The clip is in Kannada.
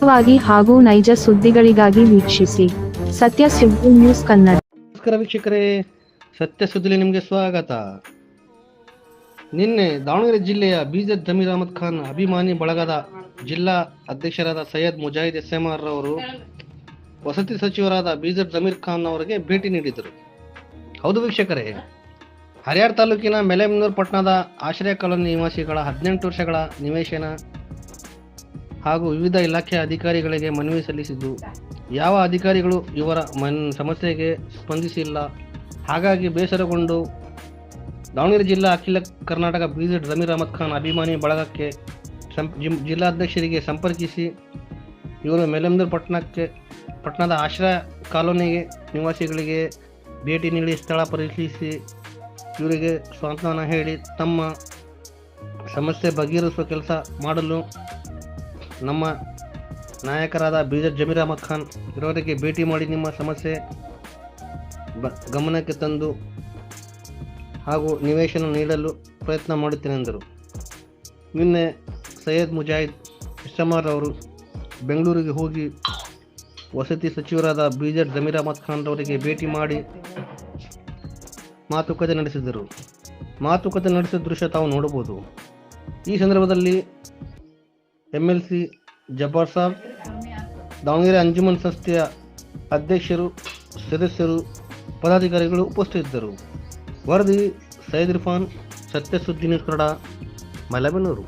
ವಾಗಿ ಹಾಗೂ ನೈಜ ಸುದ್ದಿಗಳಿಗಾಗಿ ವೀಕ್ಷಿಸಿ ಸತ್ಯ ಸುದ್ದಿ ನ್ಯೂಸ್ ಕನ್ನಡ. ನಮಸ್ಕಾರ ವೀಕ್ಷಕರೇ, ಸತ್ಯ ಸುದ್ದಿಲಿ ನಿಮಗೆ ಸ್ವಾಗತ. ನಿನ್ನೆ ದಾವಣಗೆರೆ ಜಿಲ್ಲೆಯ ಬೀಜರ್ ಜಮೀರ್ ಅಹಮದ್ ಖಾನ್ ಅಭಿಮಾನಿ ಬಳಗದ ಜಿಲ್ಲಾ ಅಧ್ಯಕ್ಷರಾದ ಸೈಯದ್ ಮುಜಾಹಿದ್ ಎಸ್ಎಂಆರ್ ಅವರು ವಸತಿ ಸಚಿವರಾದ ಬೀಜರ್ ಜಮೀರ್ ಖಾನ್ ಅವರಿಗೆ ಭೇಟಿ ನೀಡಿದರು. ಹೌದು ವೀಕ್ಷಕರೇ, ಹರಿಯಾಣ ತಾಲೂಕಿನ ಮೆಲೆಮನೂರು ಪಟ್ಟಣದ ಆಶ್ರಯ ಕಾಲೋನಿ ನಿವಾಸಿಗಳ 18 ವರ್ಷಗಳ ನಿವೇಶನ ಹಾಗೂ ವಿವಿಧ ಇಲಾಖೆಯ ಅಧಿಕಾರಿಗಳಿಗೆ ಮನವಿ ಸಲ್ಲಿಸಿದ್ದು, ಯಾವ ಅಧಿಕಾರಿಗಳು ಇವರ ಸಮಸ್ಯೆಗೆ ಸ್ಪಂದಿಸಿಲ್ಲ. ಹಾಗಾಗಿ ಬೇಸರಗೊಂಡು ದಾವಣಗೆರೆ ಜಿಲ್ಲಾ ಅಖಿಲ ಕರ್ನಾಟಕ ಬೀಜರ್ ಜಮೀರ್ ಅಹಮದ್ ಖಾನ್ ಅಭಿಮಾನಿ ಬಳಗಕ್ಕೆ ಜಿಲ್ಲಾಧ್ಯಕ್ಷರಿಗೆ ಸಂಪರ್ಕಿಸಿ ಇವರು ಮೆಲೆಮನೂರು ಪಟ್ಟಣದ ಆಶ್ರಯ ಕಾಲೋನಿಗೆ ನಿವಾಸಿಗಳಿಗೆ ಭೇಟಿ ನೀಡಿ ಸ್ಥಳ ಪರಿಶೀಲಿಸಿ ಇವರಿಗೆ ಸಾಂತ್ವನ ಹೇಳಿ ತಮ್ಮ ಸಮಸ್ಯೆ ಬಗೆಹರಿಸುವ ಕೆಲಸ ಮಾಡಲು ನಮ್ಮ ನಾಯಕರಾದ ಬೀಜರ್ ಜಮೀರ್ ಅಹಮದ್ ಖಾನ್ ಇವರಿಗೆ ಭೇಟಿ ಮಾಡಿ ನಿಮ್ಮ ಸಮಸ್ಯೆ ಗಮನಕ್ಕೆ ತಂದು ಹಾಗೂ ನಿವೇಶನ ನೀಡಲು ಪ್ರಯತ್ನ ಮಾಡುತ್ತೇನೆಂದರು. ನಿನ್ನೆ ಸೈಯದ್ ಮುಜಾಹಿದ್ ಎಸ್ಎಂಆರ್ ಅವರು ಬೆಂಗಳೂರಿಗೆ ಹೋಗಿ ವಸತಿ ಸಚಿವರಾದ ಬೀಜರ್ ಜಮೀರ್ ಅಹಮದ್ ಖಾನ್ ಅವರಿಗೆ ಭೇಟಿ ಮಾಡಿ ಮಾತುಕತೆ ನಡೆಸಿದರು. ಮಾತುಕತೆ ನಡೆಸಿದ ದೃಶ್ಯ ತಾವು ನೋಡಬಹುದು. ಈ ಸಂದರ್ಭದಲ್ಲಿ MLC ಜಬ್ಬಾರ್ ಸಾಬ್, ದಾವಣಗೆರೆ ಅಂಜುಮನ್ ಸಂಸ್ಥೆಯ ಅಧ್ಯಕ್ಷರು, ಸದಸ್ಯರು, ಪದಾಧಿಕಾರಿಗಳು ಉಪಸ್ಥಿತರಿದ್ದರು. ವರದಿ ಸೈಯದ್ ಇರ್ಫಾನ್, ಸತ್ಯ ಸುದ್ದಿ ನ್ಯೂಸ್ ಕನ್ನಡ, ಮೆಲೆಮನೂರು.